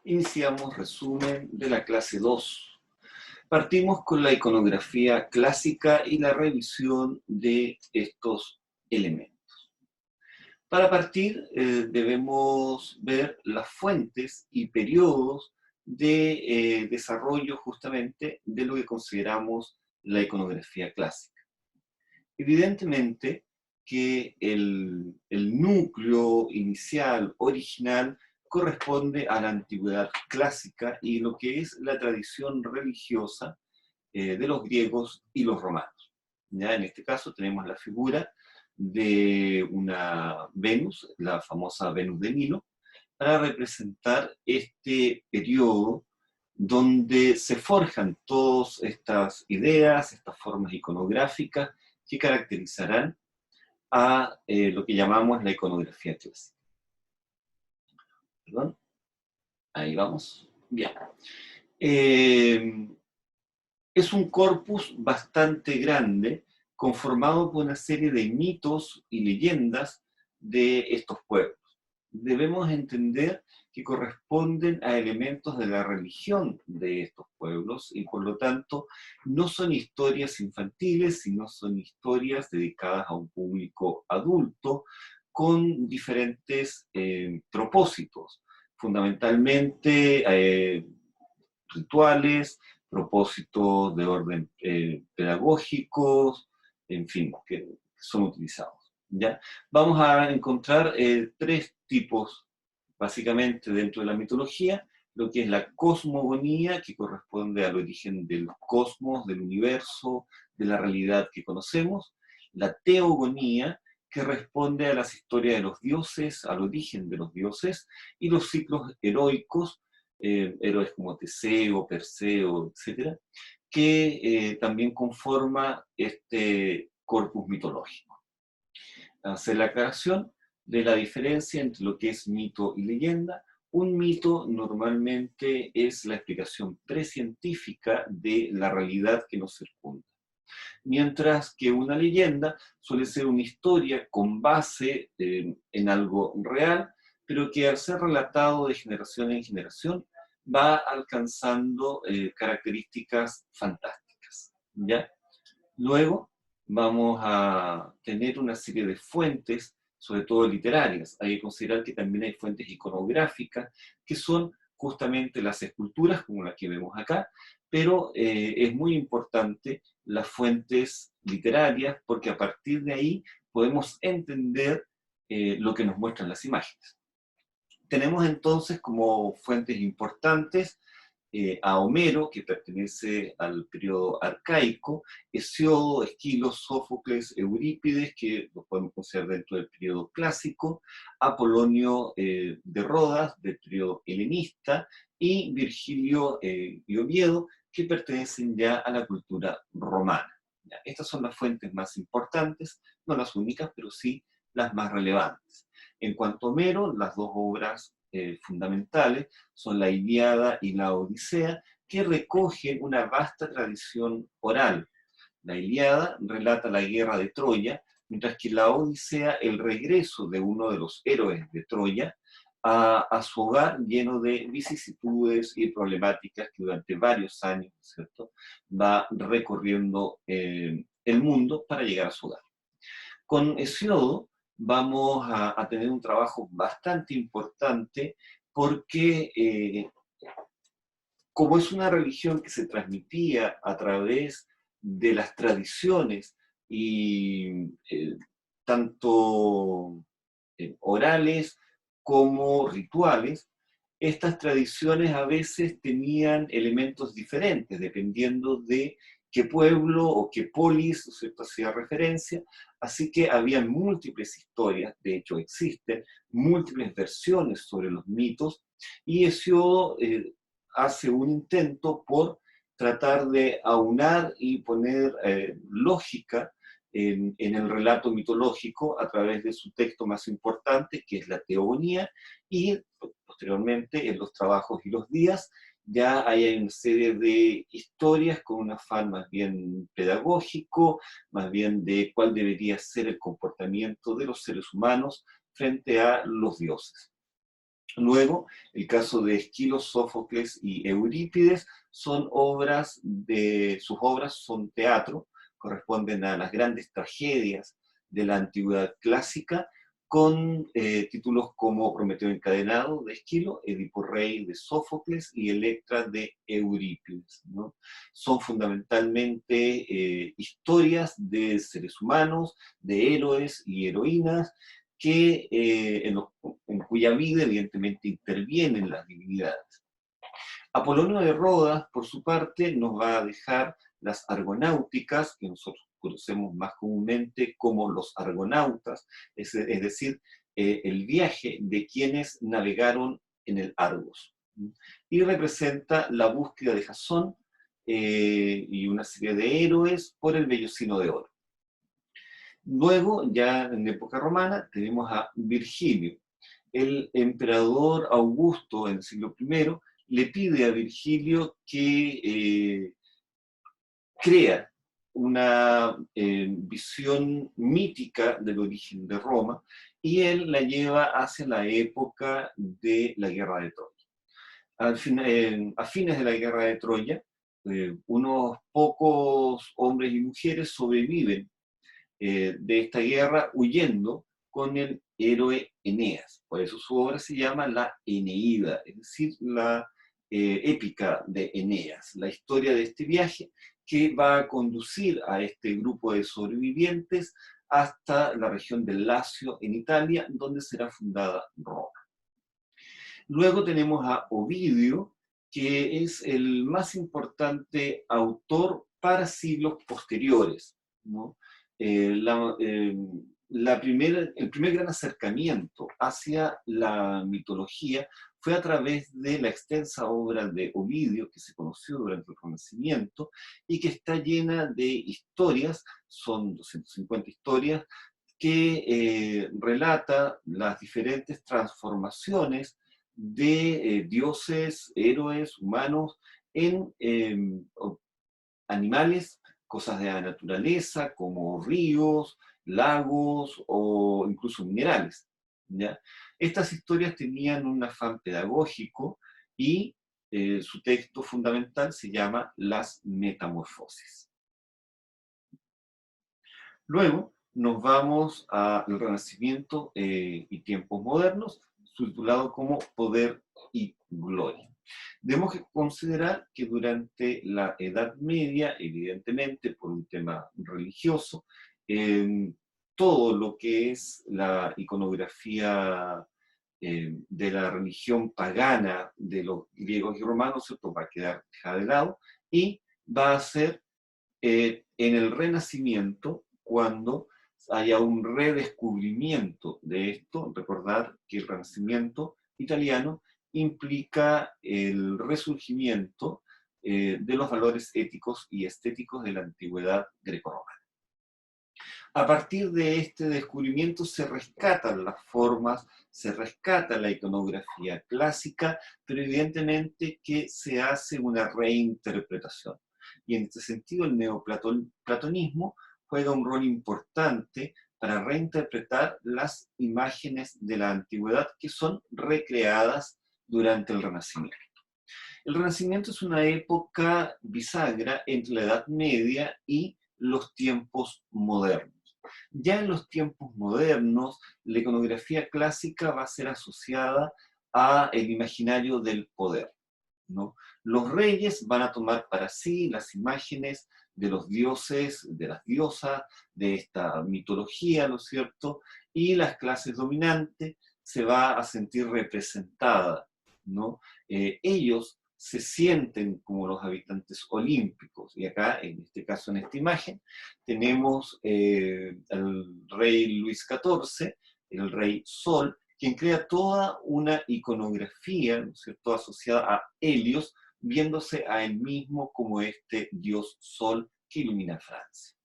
Iniciamos resumen de la clase 2. Partimos con la iconografía clásica y la revisión de estos elementos. Para partir, debemos ver las fuentes y periodos de desarrollo justamente de lo que consideramos la iconografía clásica. Evidentemente que el núcleo inicial, original, corresponde a la antigüedad clásica y lo que es la tradición religiosa de los griegos y los romanos. ¿Ya? En este caso tenemos la figura de una Venus, la famosa Venus de Milo, para representar este periodo donde se forjan todas estas ideas, estas formas iconográficas que caracterizarán a lo que llamamos la iconografía clásica. Perdón, ahí vamos. Bien. Es un corpus bastante grande, conformado por una serie de mitos y leyendas de estos pueblos. Debemos entender que corresponden a elementos de la religión de estos pueblos y por lo tanto no son historias infantiles, sino son historias dedicadas a un público adulto con diferentes propósitos, fundamentalmente rituales, propósitos de orden pedagógicos, en fin, que son utilizados. ¿Ya? Vamos a encontrar tres tipos, básicamente, dentro de la mitología, lo que es la cosmogonía, que corresponde al origen del cosmos, del universo, de la realidad que conocemos, la teogonía, que responde a las historias de los dioses, al origen de los dioses, y los ciclos heroicos, héroes como Teseo, Perseo, etcétera, que también conforma este corpus mitológico. Hacer la aclaración de la diferencia entre lo que es mito y leyenda. Un mito normalmente es la explicación precientífica de la realidad que nos circunda, mientras que una leyenda suele ser una historia con base en algo real, pero que al ser relatado de generación en generación va alcanzando características fantásticas. ¿Ya? Luego vamos a tener una serie de fuentes, sobre todo literarias. Hay que considerar que también hay fuentes iconográficas, que son justamente las esculturas, como las que vemos acá, pero es muy importante las fuentes literarias, porque a partir de ahí podemos entender lo que nos muestran las imágenes. Tenemos entonces como fuentes importantes a Homero, que pertenece al periodo arcaico, Hesiodo, Esquilo, Sófocles, Eurípides, que lo podemos considerar dentro del periodo clásico, Apolonio de Rodas, del periodo helenista, y Virgilio y Oviedo, que pertenecen ya a la cultura romana. ¿Ya? Estas son las fuentes más importantes, no las únicas, pero sí las más relevantes. En cuanto a Homero, las dos obras fundamentales son la Ilíada y la Odisea, que recogen una vasta tradición oral. La Ilíada relata la guerra de Troya, mientras que la Odisea el regreso de uno de los héroes de Troya a su hogar lleno de vicisitudes y problemáticas que durante varios años, ¿cierto?, va recorriendo el mundo para llegar a su hogar. Con Hesiodo vamos a tener un trabajo bastante importante porque como es una religión que se transmitía a través de las tradiciones y tanto orales como rituales, estas tradiciones a veces tenían elementos diferentes dependiendo de qué pueblo o qué polis, ¿no es cierto?, hacía referencia, así que había múltiples historias, de hecho existen múltiples versiones sobre los mitos, y Hesiodo hace un intento por tratar de aunar y poner lógica en el relato mitológico a través de su texto más importante, que es la Teogonía, y posteriormente en los trabajos y los días ya hay una serie de historias con un afán más bien pedagógico, más bien de cuál debería ser el comportamiento de los seres humanos frente a los dioses. Luego, el caso de Esquilo, Sófocles y Eurípides sus obras son teatro, corresponden a las grandes tragedias de la antigüedad clásica, con títulos como Prometeo encadenado de Esquilo, Edipo Rey de Sófocles y Electra de Eurípides, ¿no? Son fundamentalmente historias de seres humanos, de héroes y heroínas, que, en cuya vida evidentemente intervienen las divinidades. Apolonio de Rodas, por su parte, nos va a dejar las argonáuticas, que nosotros conocemos más comúnmente como los argonautas, es decir, el viaje de quienes navegaron en el Argos. Y representa la búsqueda de Jasón y una serie de héroes por el vellocino de oro. Luego, ya en época romana, tenemos a Virgilio. El emperador Augusto, en el siglo I, le pide a Virgilio que crea una visión mítica del origen de Roma, y él la lleva hacia la época de la Guerra de Troya. A fines de la Guerra de Troya, unos pocos hombres y mujeres sobreviven de esta guerra huyendo con el héroe Eneas. Por eso su obra se llama la Eneida, es decir, la épica de Eneas, la historia de este viaje que va a conducir a este grupo de sobrevivientes hasta la región del Lacio en Italia, donde será fundada Roma. Luego tenemos a Ovidio, que es el más importante autor para siglos posteriores, ¿no? El primer gran acercamiento hacia la mitología fue a través de la extensa obra de Ovidio, que se conoció durante el Renacimiento, y que está llena de historias, son 250 historias, que relata las diferentes transformaciones de dioses, héroes, humanos, en animales, cosas de la naturaleza, como ríos, lagos o incluso minerales, ¿ya? Estas historias tenían un afán pedagógico y su texto fundamental se llama Las Metamorfosis. Luego nos vamos al Renacimiento y tiempos modernos, titulado como Poder y Gloria. Debemos considerar que durante la Edad Media, evidentemente por un tema religioso, todo lo que es la iconografía de la religión pagana de los griegos y romanos, ¿cierto?, va a quedar dejada de lado y va a ser en el Renacimiento cuando haya un redescubrimiento de esto. Recordar que el Renacimiento italiano implica el resurgimiento de los valores éticos y estéticos de la antigüedad grecorromana. A partir de este descubrimiento se rescatan las formas, se rescata la iconografía clásica, pero evidentemente que se hace una reinterpretación. Y en este sentido el neoplatonismo juega un rol importante para reinterpretar las imágenes de la antigüedad que son recreadas durante el Renacimiento. El Renacimiento es una época bisagra entre la Edad Media y los tiempos modernos. Ya en los tiempos modernos, la iconografía clásica va a ser asociada al imaginario del poder, ¿no? Los reyes van a tomar para sí las imágenes de los dioses, de las diosas, de esta mitología, ¿no es cierto? Y las clases dominantes se va a sentir representada, ¿no? Ellos se sienten como los habitantes olímpicos. Y acá, en este caso, en esta imagen, tenemos al rey Luis XIV, el rey Sol, quien crea toda una iconografía, ¿no es cierto?, asociada a Helios, viéndose a él mismo como este dios Sol que ilumina Francia.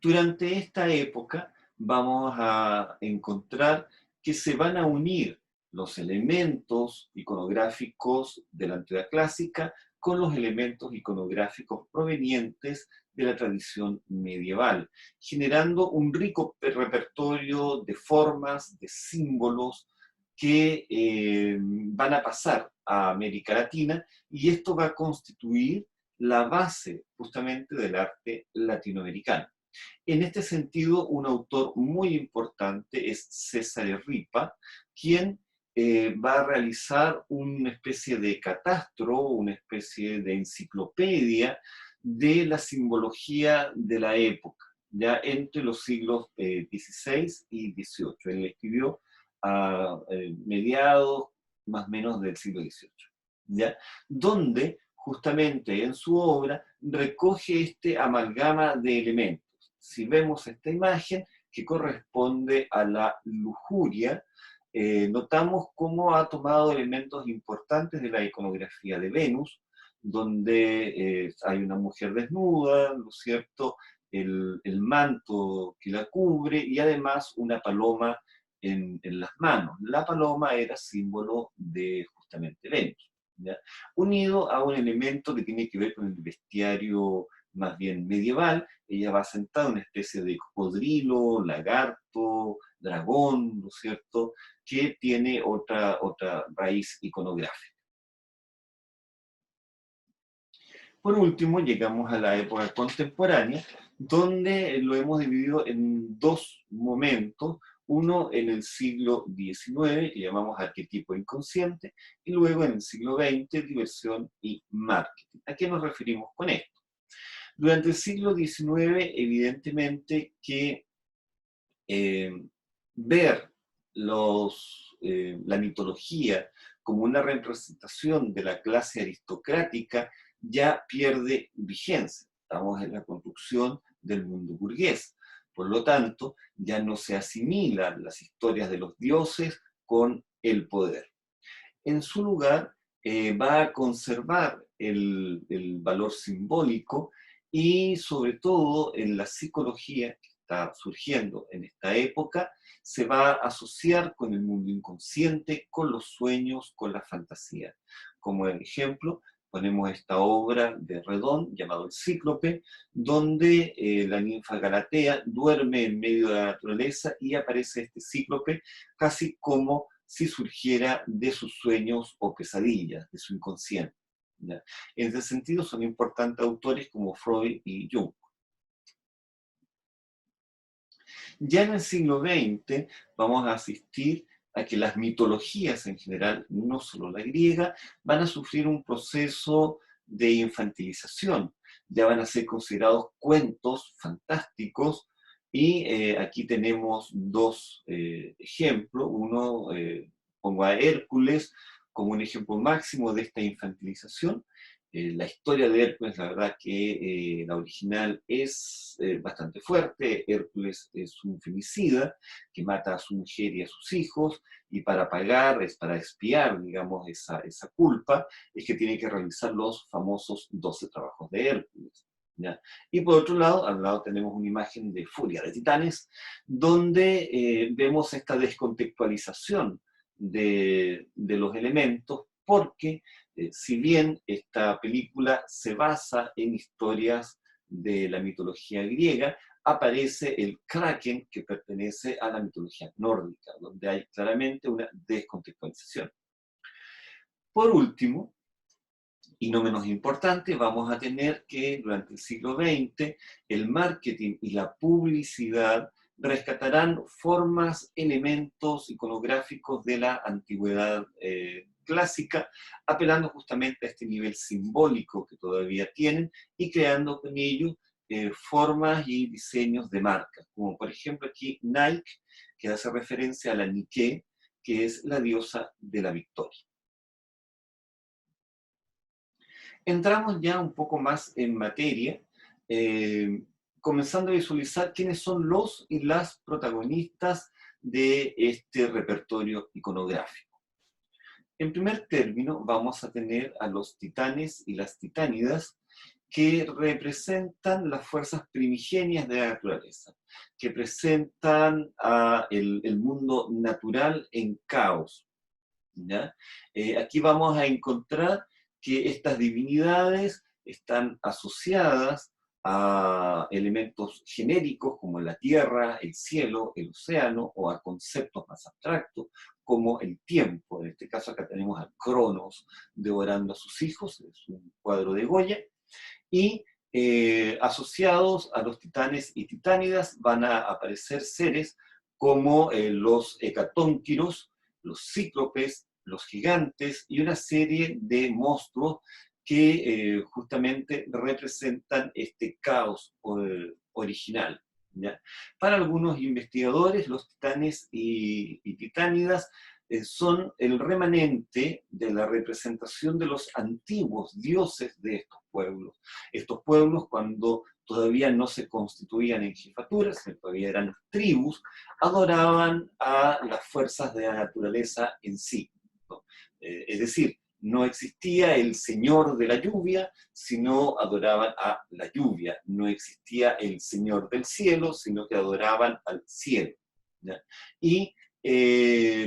Durante esta época vamos a encontrar que se van a unir los elementos iconográficos de la antigüedad clásica con los elementos iconográficos provenientes de la tradición medieval, generando un rico repertorio de formas, de símbolos que van a pasar a América Latina, y esto va a constituir la base justamente del arte latinoamericano. En este sentido, un autor muy importante es César Ripa, quien va a realizar una especie de catastro, una especie de enciclopedia de la simbología de la época, ya entre los siglos XVI y XVIII. Él escribió a mediados más o menos del siglo XVIII, ¿ya? Donde justamente en su obra recoge este amalgama de elementos. Si vemos esta imagen que corresponde a la lujuria, notamos cómo ha tomado elementos importantes de la iconografía de Venus, donde hay una mujer desnuda, ¿no es cierto?, el manto que la cubre y además una paloma en las manos. La paloma era símbolo de justamente Venus, ¿ya? Unido a un elemento que tiene que ver con el bestiario más bien medieval. Ella va sentada en una especie de cocodrilo, lagarto, dragón, ¿no es cierto?, que tiene otra raíz iconográfica. Por último, llegamos a la época contemporánea, donde lo hemos dividido en dos momentos: uno en el siglo XIX, que llamamos arquetipo inconsciente, y luego en el siglo XX, diversión y marketing. ¿A qué nos referimos con esto? Durante el siglo XIX, evidentemente que eh, ver la mitología como una representación de la clase aristocrática ya pierde vigencia. Estamos en la construcción del mundo burgués. Por lo tanto, ya no se asimilan las historias de los dioses con el poder. En su lugar, va a conservar el valor simbólico, y sobre todo en la psicología que está surgiendo en esta época, se va a asociar con el mundo inconsciente, con los sueños, con la fantasía. Como ejemplo, ponemos esta obra de Redón llamado El Cíclope, donde la ninfa Galatea duerme en medio de la naturaleza y aparece este cíclope casi como si surgiera de sus sueños o pesadillas, de su inconsciente, ¿ya? En ese sentido son importantes autores como Freud y Jung. Ya en el siglo XX vamos a asistir a que las mitologías en general, no solo la griega, van a sufrir un proceso de infantilización. Ya van a ser considerados cuentos fantásticos, y aquí tenemos dos ejemplos. Uno, pongo a Hércules como un ejemplo máximo de esta infantilización. La historia de Hércules, la verdad que la original es bastante fuerte. Hércules es un femicida que mata a su mujer y a sus hijos, y para pagar, para expiar, digamos, esa culpa, es que tiene que realizar los famosos 12 trabajos de Hércules, ¿ya? Y por otro lado, al lado tenemos una imagen de Furia de Titanes, donde vemos esta descontextualización de los elementos, porque si bien esta película se basa en historias de la mitología griega, aparece el Kraken, que pertenece a la mitología nórdica, donde hay claramente una descontextualización. Por último, y no menos importante, vamos a tener que durante el siglo XX el marketing y la publicidad rescatarán formas, elementos iconográficos de la antigüedad clásica, apelando justamente a este nivel simbólico que todavía tienen y creando con ello formas y diseños de marcas, como por ejemplo aquí Nike, que hace referencia a la Nike, que es la diosa de la victoria. Entramos ya un poco más en materia, comenzando a visualizar quiénes son los y las protagonistas de este repertorio iconográfico. En primer término, vamos a tener a los titanes y las titánidas, que representan las fuerzas primigenias de la naturaleza, que presentan el mundo natural en caos, ¿ya? Aquí vamos a encontrar que estas divinidades están asociadas a elementos genéricos como la tierra, el cielo, el océano, o a conceptos más abstractos como el tiempo. En este caso acá tenemos a Cronos devorando a sus hijos, es un cuadro de Goya, y asociados a los titanes y titánidas van a aparecer seres como los hecatónquiros, los cíclopes, los gigantes y una serie de monstruos que justamente representan este caos original, ¿ya? Para algunos investigadores, los titanes y titánidas son el remanente de la representación de los antiguos dioses de estos pueblos. Estos pueblos, cuando todavía no se constituían en jefaturas, todavía eran tribus, adoraban a las fuerzas de la naturaleza en sí, ¿no? Es decir, no existía el señor de la lluvia, sino adoraban a la lluvia. No existía el señor del cielo, sino que adoraban al cielo, ¿ya? Y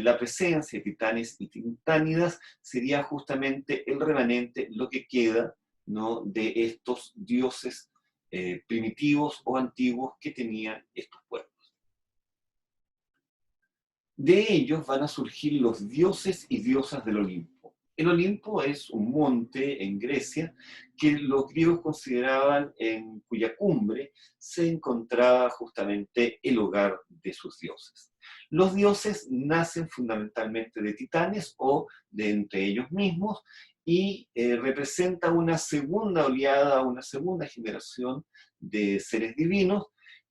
la presencia de titanes y titánidas sería justamente el remanente, lo que queda, ¿no?, de estos dioses primitivos o antiguos que tenían estos pueblos. De ellos van a surgir los dioses y diosas del Olimpo. El Olimpo es un monte en Grecia que los griegos consideraban en cuya cumbre se encontraba justamente el hogar de sus dioses. Los dioses nacen fundamentalmente de titanes o de entre ellos mismos y representa una segunda oleada, una segunda generación de seres divinos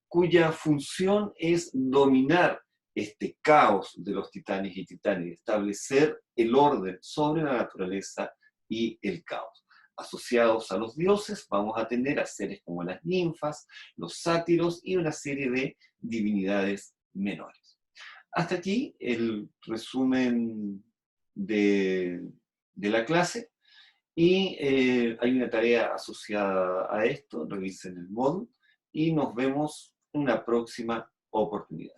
cuya función es dominar este caos de los titanes y titanes, establecer el orden sobre la naturaleza y el caos. Asociados a los dioses vamos a tener a seres como las ninfas, los sátiros y una serie de divinidades menores. Hasta aquí el resumen de la clase, y hay una tarea asociada a esto, revisen el módulo y nos vemos en una próxima oportunidad.